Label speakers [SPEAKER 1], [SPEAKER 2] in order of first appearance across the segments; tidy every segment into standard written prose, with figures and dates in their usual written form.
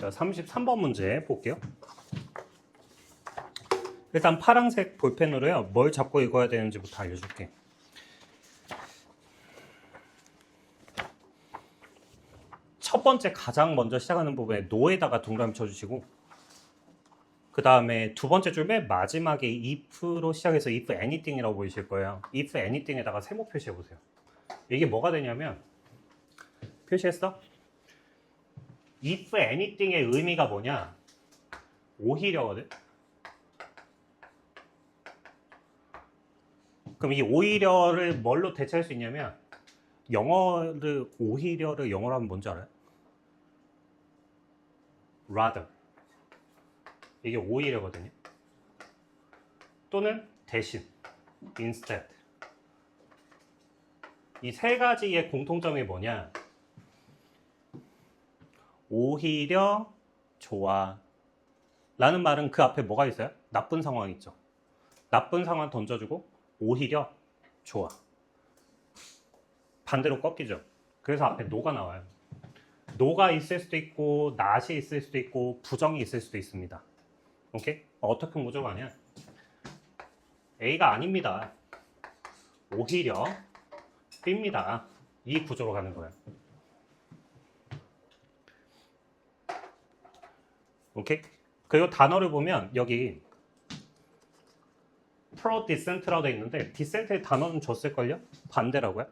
[SPEAKER 1] 자, 33번 문제 볼게요. 일단 파란색 볼펜으로요. 뭘 잡고 읽어야 되는지부터 알려줄게. 첫 번째 가장 먼저 시작하는 부분에 no에다가 동그라미 쳐주시고, 그 다음에 두 번째 줄 맨 마지막에 if로 시작해서 if anything이라고 보이실 거예요. if anything에다가 세모 표시해 보세요. 이게 뭐가 되냐면, 표시했어? if anything의 의미가 뭐냐? 오히려거든. 그럼 이 오히려를 뭘로 대체할 수 있냐면, 오히려를 영어로 하면 뭔지 알아요? rather. 이게 오히려거든요. 또는 대신, instead. 이 세 가지의 공통점이 뭐냐? 오히려 좋아 라는 말은 그 앞에 뭐가 있어요? 나쁜 상황 있죠. 나쁜 상황 던져주고 오히려 좋아. 반대로 꺾이죠. 그래서 앞에 no가 나와요. no가 있을 수도 있고 not이 있을 수도 있고 부정이 있을 수도 있습니다. 오케이? 어떻게 구조가냐? A가 아닙니다. 오히려 B입니다. 이 구조로 가는 거예요. 오케이? 그리고 단어를 보면 여기 pro decent라고 돼 있는데 decent의 단어는 줬을걸요? 반대라고요?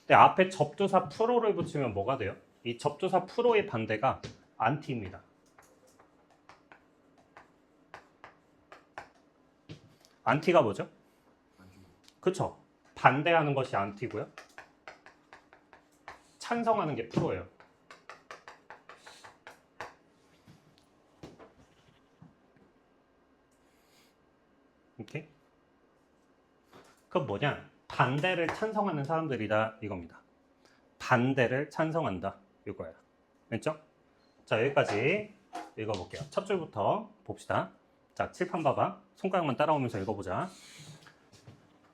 [SPEAKER 1] 근데 앞에 접두사 pro를 붙이면 뭐가 돼요? 이 접두사 pro의 반대가 anti입니다. anti가 뭐죠? 그쵸? 반대하는 것이 anti고요. 찬성하는 게 pro예요. 오케이? 그건 뭐냐? 반대를 찬성하는 사람들이다 이겁니다. 반대를 찬성한다 이거예요. 됐죠? 자, 여기까지 읽어볼게요. 첫 줄부터 봅시다. 자, 칠판 봐봐. 손가락만 따라오면서 읽어보자.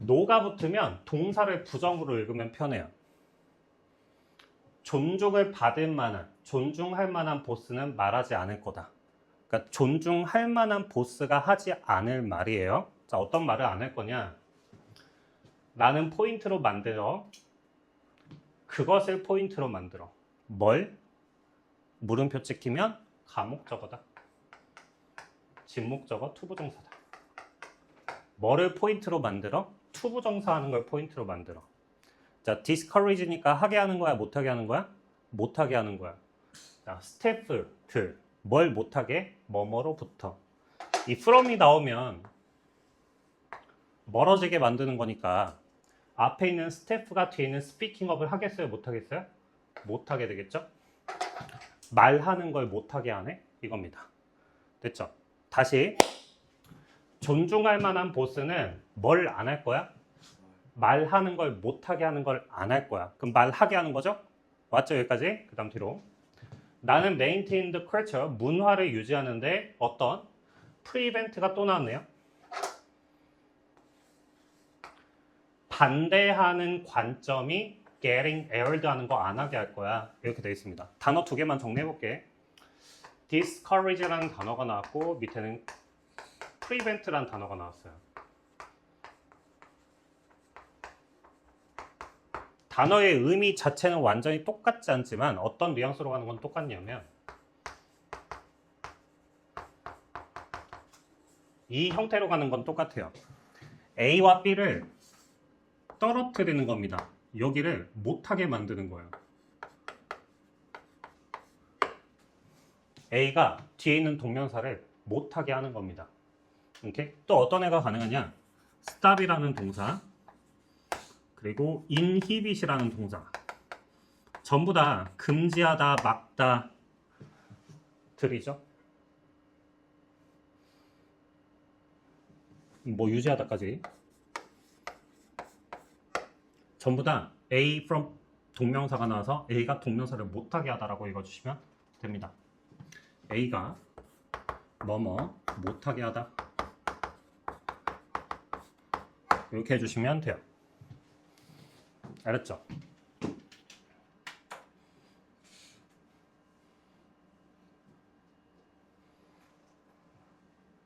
[SPEAKER 1] no가 붙으면 동사를 부정으로 읽으면 편해요. 존중을 받을 만한, 존중할 만한 보스는 말하지 않을 거다. 그러니까 존중할 만한 보스가 하지 않을 말이에요. 자, 어떤 말을 안 할 거냐? 나는 포인트로 만들어. 그것을 포인트로 만들어. 뭘? 물음표 찍히면 가목적어다. 진목적어 투부정사다. 뭐를 포인트로 만들어? 투부정사 하는 걸 포인트로 만들어. 자, discourage니까 하게 하는 거야? 못하게 하는 거야? 못하게 하는 거야. 자, 스태프들. 뭘 못하게? 뭐뭐로부터. 이 from이 나오면 멀어지게 만드는 거니까 앞에 있는 스태프가 뒤에 있는 스피킹업을 하겠어요? 못하겠어요? 못하게 되겠죠? 말하는 걸 못하게 하네? 이겁니다. 됐죠? 다시 존중할 만한 보스는 뭘 안 할 거야? 말하는 걸 못하게 하는 걸 안 할 거야. 그럼 말하게 하는 거죠? 왔죠? 여기까지? 그 다음 뒤로 나는 maintain the culture, 문화를 유지하는데 어떤? prevent가 또 나왔네요. 반대하는 관점이 getting aired 하는 거 안 하게 할 거야. 이렇게 되어 있습니다. 단어 두 개만 정리해 볼게. discourage라는 단어가 나왔고 밑에는 prevent라는 단어가 나왔어요. 단어의 의미 자체는 완전히 똑같지 않지만 어떤 뉘앙스로 가는 건 똑같냐면 이 형태로 가는 건 똑같아요. A와 B를 떨어뜨리는 겁니다. 여기를 못하게 만드는 거예요. A가 뒤에 있는 동명사를 못하게 하는 겁니다. 오케이? 또 어떤 애가 가능하냐? stop이라는 동사 그리고 inhibit이라는 동사 전부 다 금지하다, 막다 들이죠. 뭐 유지하다까지 전부 다 A from 동명사가 나와서 A가 동명사를 못하게 하다라고 읽어주시면 됩니다. A가 뭐뭐 못하게 하다 이렇게 해주시면 돼요. 알았죠?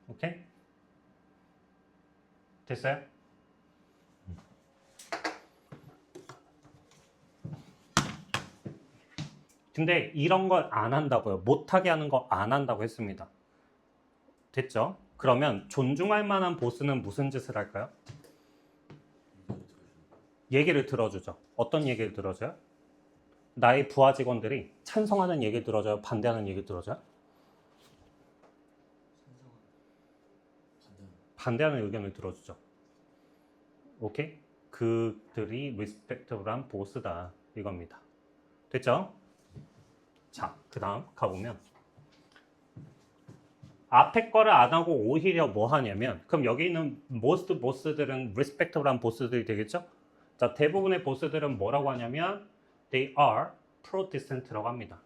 [SPEAKER 1] 오케이? 됐어요? 근데 이런 걸 안 한다고요. 못하게 하는 거 안 한다고 했습니다. 됐죠? 그러면 존중할 만한 보스는 무슨 짓을 할까요? 얘기를 들어주죠. 어떤 얘기를 들어줘요? 나의 부하 직원들이 찬성하는 얘기를 들어줘요? 반대하는 얘기를 들어줘요? 반대하는 의견을 들어주죠. 오케이? 그들이 리스펙트블한 보스다. 이겁니다. 됐죠? 자, 그 다음 가보면 앞에 거를 안 하고 오히려 뭐 하냐면 그럼 여기 있는 most 보스들은 respectable한 보스들이 되겠죠? 자, 대부분의 보스들은 뭐라고 하냐면 they are pro-dissent라고 합니다.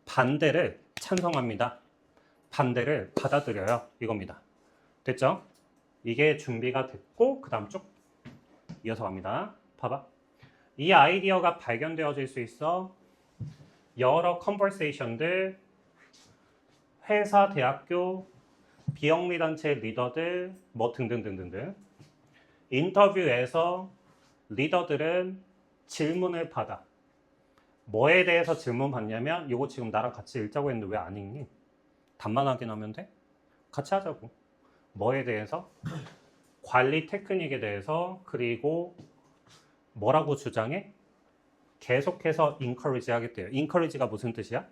[SPEAKER 1] 반대를 찬성합니다. 반대를 받아들여요. 이겁니다. 됐죠? 이게 준비가 됐고 그 다음 쭉 이어서 갑니다. 봐봐. 이 아이디어가 발견되어질 수 있어. 여러 컨버세이션들, 회사, 대학교, 비영리단체 리더들, 뭐 등등등등등. 인터뷰에서 리더들은 질문을 받아. 뭐에 대해서 질문 받냐면 이거 지금 나랑 같이 읽자고 했는데 왜 안 읽니? 답만 확인하면 돼? 같이 하자고. 뭐에 대해서? 관리 테크닉에 대해서. 그리고 뭐라고 주장해? 계속해서 encourage 하겠대요. encourage가 무슨 뜻이야?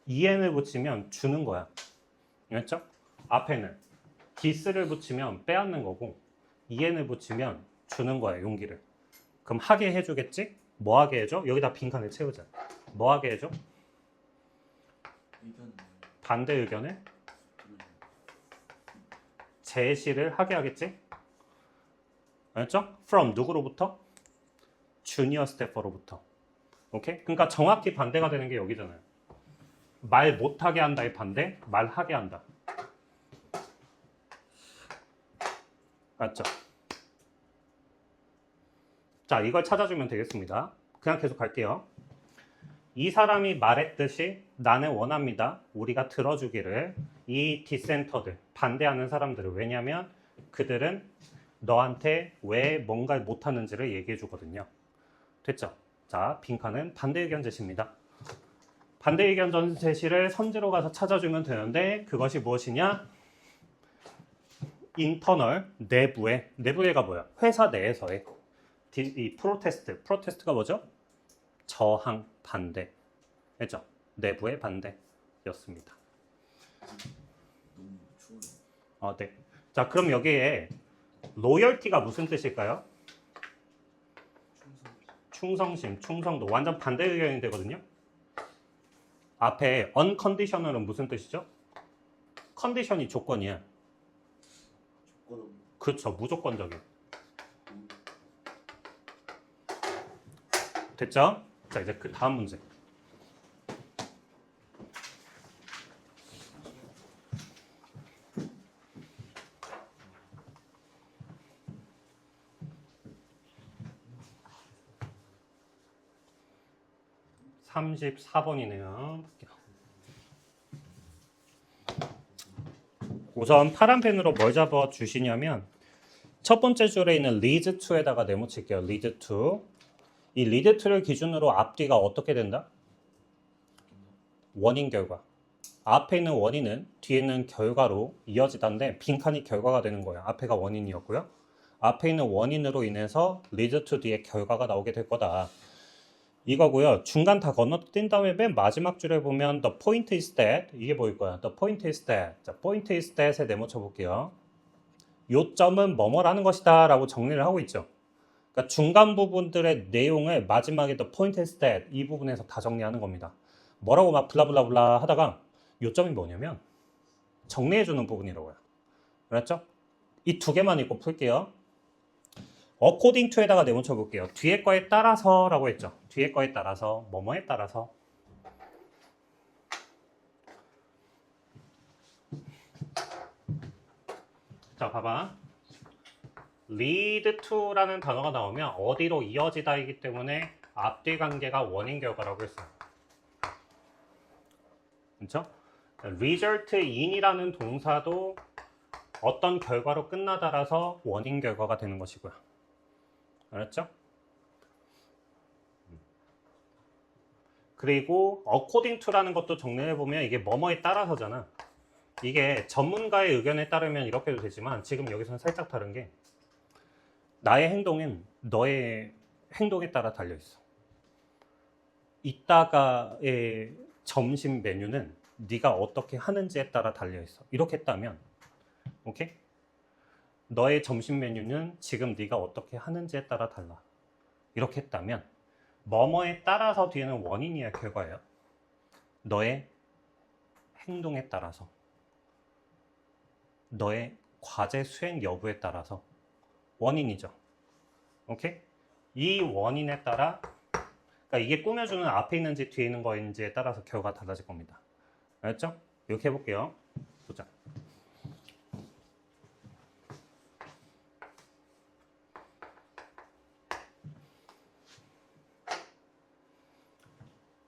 [SPEAKER 1] en을 붙이면 주는 거야. 알겠죠? 앞에는 dis를 붙이면 빼앗는 거고 en을 붙이면 주는 거야. 용기를. 그럼 하게 해주겠지? 뭐 하게 해줘? 여기다 빈칸을 채우자. 뭐 하게 해줘? 반대 의견을 제시를 하게 하겠지? 알았죠? from 누구로부터? 주니어 스태퍼로부터. 오케이? 그러니까 정확히 반대가 되는 게 여기잖아요. 말 못하게 한다의 반대, 말하게 한다. 맞죠? 자, 이걸 찾아주면 되겠습니다. 그냥 계속 갈게요. 이 사람이 말했듯이 나는 원합니다. 우리가 들어주기를. 이 디센터들, 반대하는 사람들을. 왜냐하면 그들은 너한테 왜 뭔가를 못하는지를 얘기해 주거든요. 됐죠? 자, 빈칸은 반대 의견 제시입니다. 반대 의견 제시를 선지로 가서 찾아주면 되는데 그것이 무엇이냐? 인터널, 내부에가 뭐야? 회사 내에서의 이 프로테스트가 뭐죠? 저항, 반대. 했죠? 내부의 반대였습니다. 네. 자, 그럼 여기에 로열티가 무슨 뜻일까요? 충성심, 충성도. 완전 반대 의견이 되거든요. 앞에 unconditional은 무슨 뜻이죠? 컨디션이 조건이야. 그렇죠. 무조건적인. 됐죠? 자, 이제 그 다음 문제. (34번이네요) 우선 파란 펜으로 뭘 잡아 주시냐면 첫 번째 줄에 있는 lead to에다가 네모칠게요. lead to. 이 lead to를 기준으로 앞뒤가 어떻게 된다? 원인 결과. 앞에 있는 원인은 뒤에 있는 결과로 이어지다인데 빈칸이 결과가 되는 거예요. 앞에가 원인이었고요. 앞에 있는 원인으로 인해서 lead to 뒤에 결과가 나오게 될 거다. 이거고요. 중간 다 건너뛴 다음에 맨 마지막 줄에 보면 the point is that 이게 보일 거야. the point is that. 자, point is that에 네모 쳐볼게요. 요점은 뭐뭐라는 것이다 라고 정리를 하고 있죠. 그러니까 중간 부분들의 내용을 마지막에 the point is that 이 부분에서 다 정리하는 겁니다. 뭐라고 막 블라블라블라 하다가 요점이 뭐냐면 정리해주는 부분이라고요. 알았죠? 이 두 개만 읽고 풀게요. according to에다가 네모 쳐볼게요. 뒤에 거에 따라서 라고 했죠. 뒤에 거에 따라서, 뭐뭐에 따라서. 자, 봐봐. lead to라는 단어가 나오면 어디로 이어지다이기 때문에 앞뒤 관계가 원인 결과라고 했어요. 그렇죠? result in이라는 동사도 어떤 결과로 끝나다라서 원인 결과가 되는 것이고요. 알았죠? 그리고 according to라는 것도 정리해보면 이게 뭐뭐에 따라서잖아. 이게 전문가의 의견에 따르면 이렇게도 되지만 지금 여기서는 살짝 다른 게 나의 행동은 너의 행동에 따라 달려있어. 이따가의 점심 메뉴는 네가 어떻게 하는지에 따라 달려있어. 이렇게 했다면 오케이? 너의 점심 메뉴는 지금 네가 어떻게 하는지에 따라 달라. 이렇게 했다면 뭐뭐에 따라서 뒤에는 원인이야 결과예요. 너의 행동에 따라서 너의 과제 수행 여부에 따라서 원인이죠. 오케이? 이 원인에 따라 그러니까 이게 꾸며주는 앞에 있는지 뒤에 있는 거인지에 따라서 결과가 달라질 겁니다. 알았죠? 이렇게 해볼게요. 보자.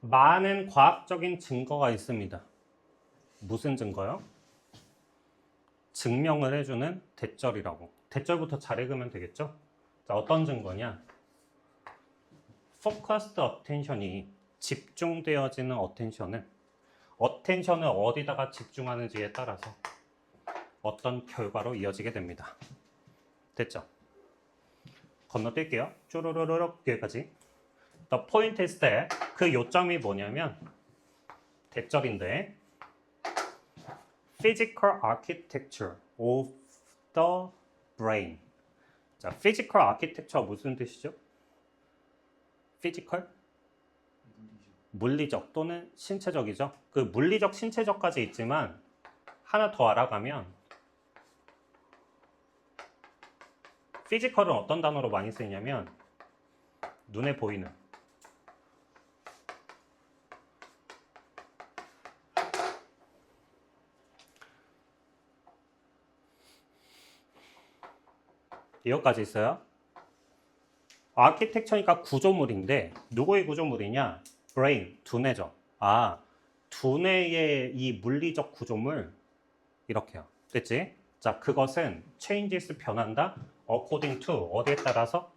[SPEAKER 1] 많은 과학적인 증거가 있습니다. 무슨 증거요? 증명을 해주는 대절이라고. 대절부터 잘 읽으면 되겠죠? 자, 어떤 증거냐? focused attention이 집중되어지는 attention을 어디다가 집중하는지에 따라서 어떤 결과로 이어지게 됩니다. 됐죠? 건너뛸게요. 쪼르르륵 여기까지. The point is that 그 요점이 뭐냐면 대절인데 physical architecture of the brain. 자, physical architecture 무슨 뜻이죠? physical? 물리적 또는 신체적이죠. 그 물리적, 신체적까지 있지만 하나 더 알아가면 physical은 어떤 단어로 많이 쓰이냐면 눈에 보이는 이거까지 있어요. 아키텍처니까 구조물인데 누구의 구조물이냐? 브레인, 두뇌죠. 아, 두뇌의 이 물리적 구조물 이렇게요. 됐지? 자, 그것은 changes 변한다. according to 어디에 따라서?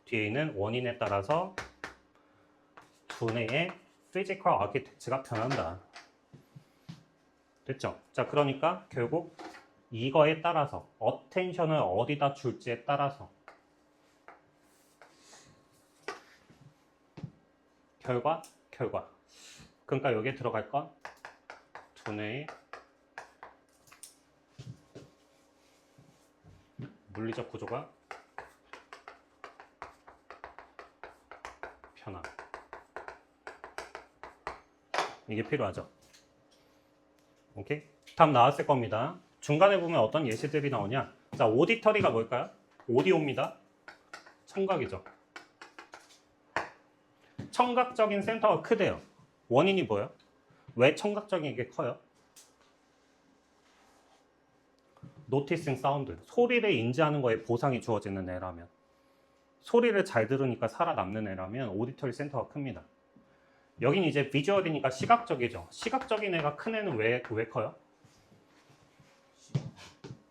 [SPEAKER 1] 뒤에 있는 원인에 따라서 두뇌의 physical architecture가 변한다. 됐죠? 자, 그러니까 결국 이거에 따라서 attention을 어디다 줄지에 따라서 결과. 그러니까 여기에 들어갈 건 두뇌의 물리적 구조가 변함. 이게 필요하죠. 오케이? 답 나왔을 겁니다. 중간에 보면 어떤 예시들이 나오냐? 자, 오디터리가 뭘까요? 오디오입니다. 청각이죠. 청각적인 센터가 크대요. 원인이 뭐예요? 왜 청각적인 게 커요? 노티싱 사운드. 소리를 인지하는 거에 보상이 주어지는 애라면, 소리를 잘 들으니까 살아남는 애라면 오디터리 센터가 큽니다. 여긴 이제 비주얼이니까 시각적이죠. 시각적인 애가 큰 애는 왜 커요?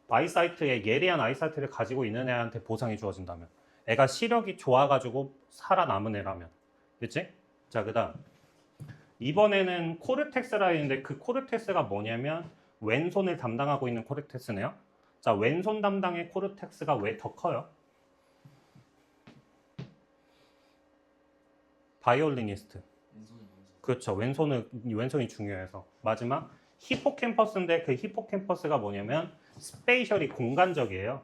[SPEAKER 1] 아이사이트에 예리한 아이사이트를 가지고 있는 애한테 보상이 주어진다면, 애가 시력이 좋아가지고 살아남은 애라면. 됐지? 자, 그 다음 이번에는 코르텍스라 했는데 그 코르텍스가 뭐냐면 왼손을 담당하고 있는 코르텍스네요. 자, 왼손 담당의 코르텍스가 왜 더 커요? 바이올리니스트. 그렇죠. 왼손이 중요해서. 마지막 히포캠퍼스인데 그 히포캠퍼스가 뭐냐면 스페이셜이 공간적이에요.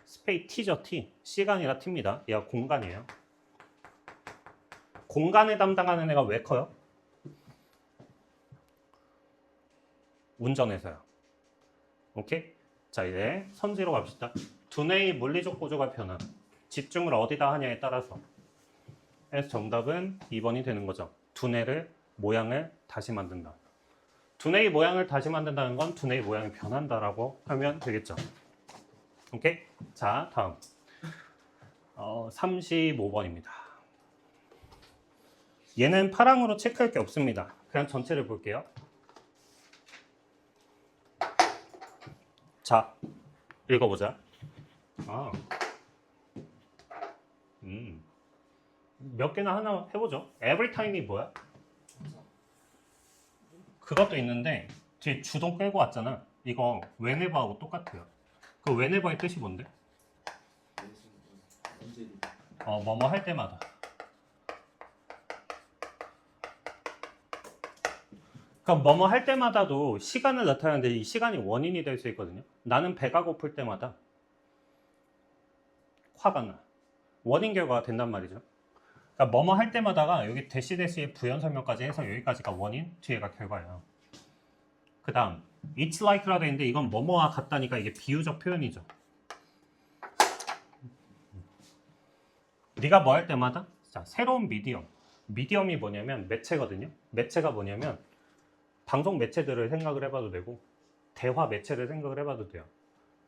[SPEAKER 1] 스페이티죠. T. 시간이라 T입니다. 얘가 공간이에요. 공간을 담당하는 애가 왜 커요? 운전해서요. 오케이? 자, 이제 선지로 갑시다. 두뇌의 물리적 구조가 변함. 집중을 어디다 하냐에 따라서. 그래서 정답은 2번이 되는 거죠. 두뇌를 모양을 다시 만든다. 두뇌의 모양을 다시 만든다는 건 두뇌의 모양이 변한다라고 하면 되겠죠. 오케이? 자, 다음 35번입니다. 얘는 파랑으로 체크할 게 없습니다. 그냥 전체를 볼게요. 자, 읽어보자. 몇 개나 하나 해보죠. every time이 뭐야? 그것도 있는데 뒤에 주동 끌고 왔잖아. 이거 whenever하고 똑같아요. 그 whenever의 뜻이 뭔데? 뭐뭐 할 때마다. 그럼 뭐뭐 할 때마다도 시간을 나타내는데 이 시간이 원인이 될 수 있거든요. 나는 배가 고플 때마다 화가 나. 원인 결과가 된단 말이죠. 그러니까 뭐뭐 할 때마다가 여기 대시대시의 부연 설명까지 해서 여기까지가 원인, 뒤에가 결과예요. 그 다음 It's like라 되어 있는데 이건 뭐뭐와 같다니까 이게 비유적 표현이죠. 네가 뭐 할 때마다 자, 새로운 미디엄이 뭐냐면 매체거든요. 매체가 뭐냐면 방송 매체들을 생각을 해봐도 되고 대화 매체를 생각을 해봐도 돼요.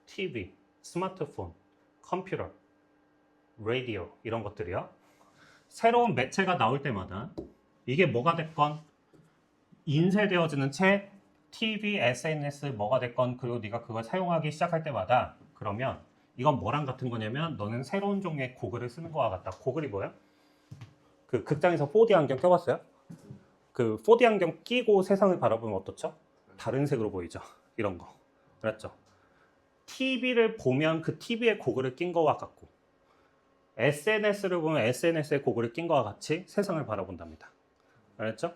[SPEAKER 1] TV, 스마트폰, 컴퓨터, 라디오 이런 것들이요. 새로운 매체가 나올 때마다 이게 뭐가 됐건 인쇄되어지는 책, TV, SNS 뭐가 됐건 그리고 네가 그걸 사용하기 시작할 때마다 그러면 이건 뭐랑 같은 거냐면 너는 새로운 종류의 고글을 쓰는 거와 같다. 고글이 뭐야? 그 극장에서 4D 안경 껴봤어요? 그 4D 안경 끼고 세상을 바라보면 어떻죠? 다른 색으로 보이죠? 이런 거. 알았죠? TV를 보면 그 TV에 고글을 낀 거와 같고 SNS를 보면 SNS에 고글을 낀 거와 같이 세상을 바라본답니다. 알았죠?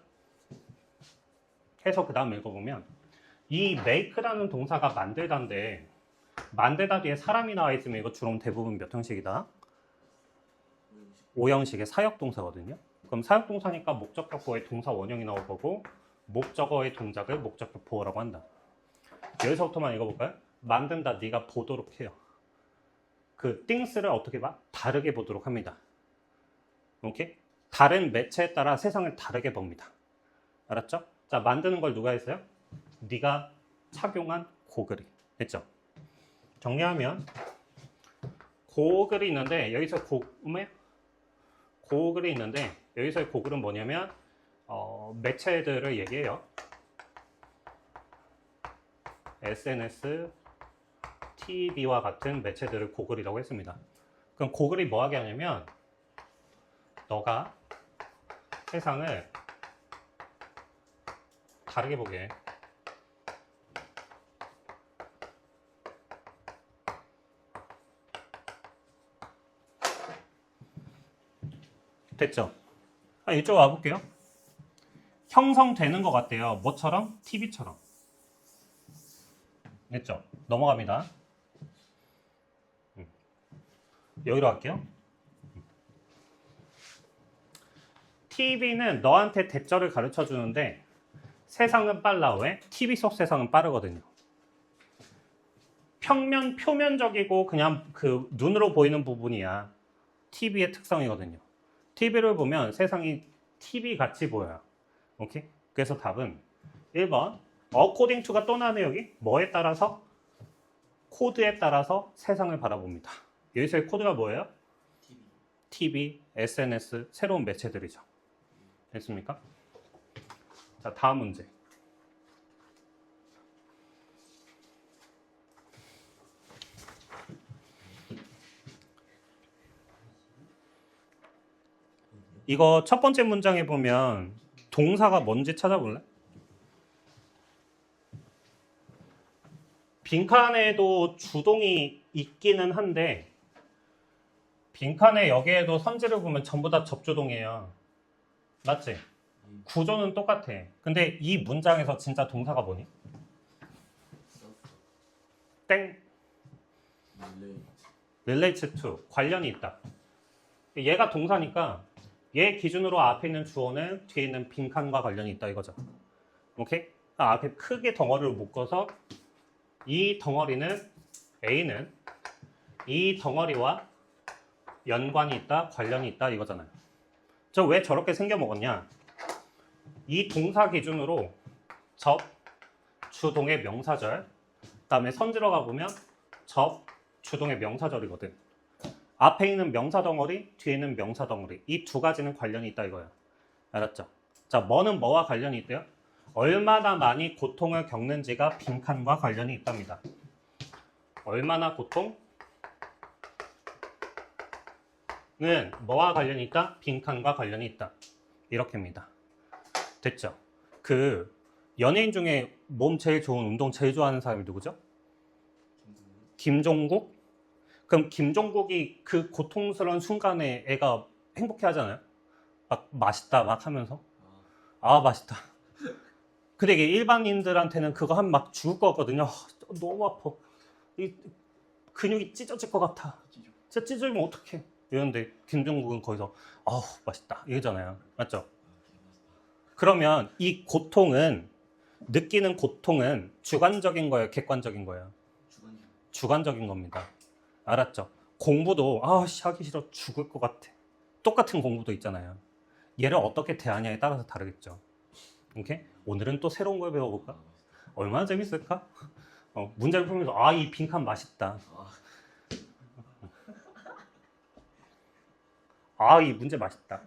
[SPEAKER 1] 해서 그 다음 읽어보면 이 make라는 동사가 만들다인데 만들다 뒤에 사람이 나와 있으면 이거 주로 대부분 몇 형식이다? 5형식의 사역동사거든요. 그럼 사역동사니까 목적격 보어의 동사 원형이 나올 거고 목적어의 동작을 목적격 보어라고 한다. 여기서부터만 읽어볼까요? 만든다, 네가 보도록 해요. 그 things를 어떻게 봐? 다르게 보도록 합니다. 오케이? 다른 매체에 따라 세상을 다르게 봅니다. 알았죠? 자, 만드는 걸 누가 했어요? 네가 착용한 고글이 했죠? 정리하면 고글이 있는데 여기서 고글이 있는데 여기서의 고글은 뭐냐면 매체들을 얘기해요. SNS, TV와 같은 매체들을 고글이라고 했습니다. 그럼 고글이 뭐 하게 하냐면 너가 세상을 다르게 보게 해. 됐죠? 이쪽 와볼게요. 형성되는 것 같아요. 뭐처럼? TV처럼. 됐죠? 넘어갑니다. 여기로 갈게요. TV는 너한테 대절을 가르쳐 주는데 세상은 빨라. 왜? TV 속 세상은 빠르거든요. 표면적이고 그냥 그 눈으로 보이는 부분이야. TV의 특성이거든요. TV를 보면 세상이 TV 같이 보여요. 오케이? 그래서 답은 1번. according to가 또 나네 여기. 뭐에 따라서? 코드에 따라서 세상을 바라봅니다. 여기서의 코드가 뭐예요? TV, SNS, 새로운 매체들이죠. 됐습니까? 자, 다음 문제. 이거 첫 번째 문장에 보면 동사가 뭔지 찾아볼래? 빈칸에도 주동이 있기는 한데 빈칸에 여기에도 선지를 보면 전부 다 접주동이에요. 맞지? 구조는 똑같아. 근데 이 문장에서 진짜 동사가 뭐니? 땡. relate to. 관련이 있다. 얘가 동사니까 얘 기준으로 앞에 있는 주어는 뒤에 있는 빈칸과 관련이 있다 이거죠. 오케이? 앞에 크게 덩어리를 묶어서 이 덩어리는 A는 이 덩어리와 연관이 있다, 관련이 있다 이거잖아요. 저 왜 저렇게 생겨 먹었냐? 이 동사 기준으로 접, 주동의 명사절, 그다음에 선 들어가 보면 접, 주동의 명사절이거든. 앞에 있는 명사 덩어리, 뒤에 있는 명사 덩어리. 이 두 가지는 관련이 있다 이거야. 알았죠? 자, 뭐는 뭐와 관련이 있대요? 얼마나 많이 고통을 겪는지가 빈칸과 관련이 있답니다. 얼마나 고통은 뭐와 관련이 있다? 빈칸과 관련이 있다. 이렇게입니다. 됐죠? 그 연예인 중에 몸 제일 좋은 운동 제일 좋아하는 사람이 누구죠? 김종국? 그럼 김종국이 그 고통스러운 순간에 애가 행복해 하잖아요? 막 맛있다 막 하면서 아 맛있다. 근데 이게 일반인들한테는 그거 하면 막 죽을 거거든요. 너무 아파. 이 근육이 찢어질 것 같아. 진짜 찢어지면 어떡해. 이러는데 김종국은 거기서 아우 맛있다 이러잖아요. 맞죠? 그러면 이 고통은 느끼는 고통은 주관적인 거예요? 객관적인 거예요? 주관적인 겁니다. 알았죠? 공부도 아씨 하기 싫어 죽을 것 같아. 똑같은 공부도 있잖아요. 얘를 어떻게 대하냐에 따라서 다르겠죠. 오케이? 오늘은 또 새로운 걸 배워볼까? 얼마나 재밌을까? 문제를 풀면서 아 이 빈칸 맛있다. 아 이 문제 맛있다.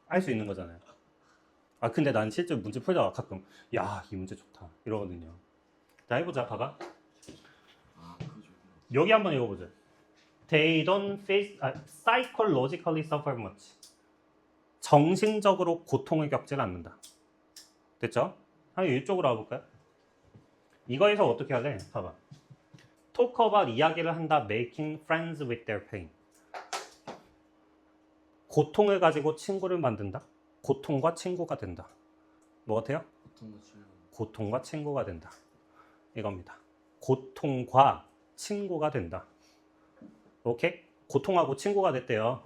[SPEAKER 1] 할 수 있는 거잖아요. 아 근데 난 실제 문제 풀다가 가끔 야 이 문제 좋다 이러거든요. 자 해보자. 봐봐. 여기 한번 읽어보자. They don't face, psychologically suffer much. 정신적으로 고통을 겪지는 않는다. 됐죠? 한번 이쪽으로 와볼까요? 이거에서 어떻게 할래? 봐봐. Talk about 이야기를 한다. Making friends with their pain. 고통을 가지고 친구를 만든다. 고통과 친구가 된다. 뭐 같아요? 고통과 친구가 된다. 이겁니다. 고통과 친구가 된다. 오케이? 고통하고 친구가 됐대요.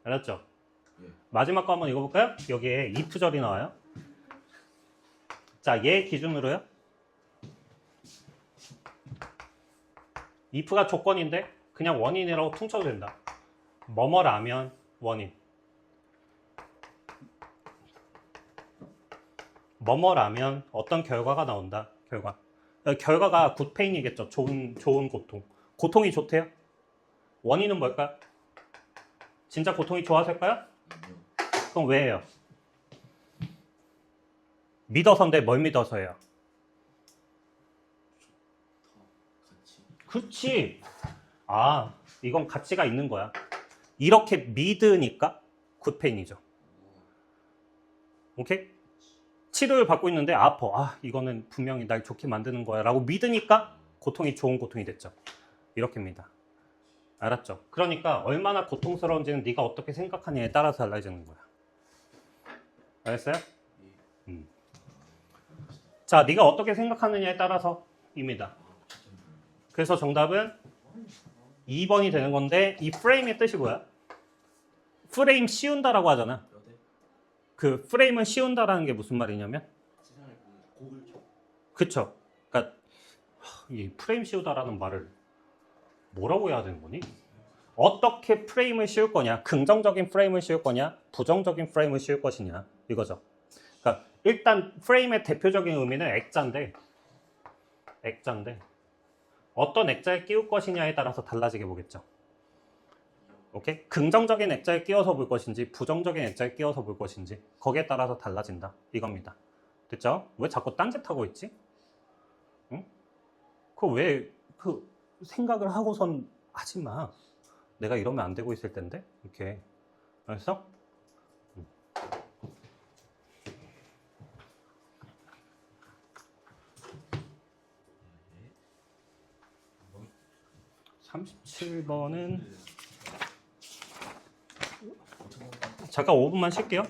[SPEAKER 1] 알았죠? 마지막 거 한번 읽어볼까요? 여기에 if절이 나와요. 자, 얘 기준으로요. if가 조건인데 그냥 원인이라고 퉁쳐도 된다. 뭐뭐라면 원인. 뭐뭐라면 어떤 결과가 나온다. 결과가 굿페인이겠죠. 좋은 고통. 고통이 좋대요. 원인은 뭘까요? 진짜 고통이 좋아서일까요? 그럼 왜 해요? 믿어서인데 뭘 믿어서예요? 그렇지. 아, 이건 가치가 있는 거야. 이렇게 믿으니까 굿페인이죠. 오케이? 치료를 받고 있는데 아파. 아, 이거는 분명히 날 좋게 만드는 거야 라고 믿으니까 고통이 좋은 고통이 됐죠. 이렇게입니다. 알았죠? 그러니까 얼마나 고통스러운지는 네가 어떻게 생각하냐에 따라서 달라지는 거야. 알겠어요? 자, 네가 어떻게 생각하느냐에 따라서입니다. 그래서 정답은 2번이 되는 건데 이 프레임의 뜻이 뭐야? 프레임 씌운다라고 하잖아. 그 프레임을 씌운다라는 게 무슨 말이냐면 그쵸? 그러니까 이 프레임 씌우다라는 말을 뭐라고 해야 되는 거니? 어떻게 프레임을 씌울 거냐? 긍정적인 프레임을 씌울 거냐? 부정적인 프레임을 씌울 것이냐? 이거죠. 그러니까 일단 프레임의 대표적인 의미는 액자인데 어떤 액자에 끼울 것이냐에 따라서 달라지게 보겠죠. 오케이? 긍정적인 액자에 끼워서 볼 것인지 부정적인 액자에 끼워서 볼 것인지 거기에 따라서 달라진다. 이겁니다. 됐죠? 왜 자꾸 딴짓하고 있지? 응? 왜 생각을 하고선 하지 마. 내가 이러면 안 되고 있을 텐데. 이렇게. 알았어? 37번은 잠깐 5분만 쉴게요.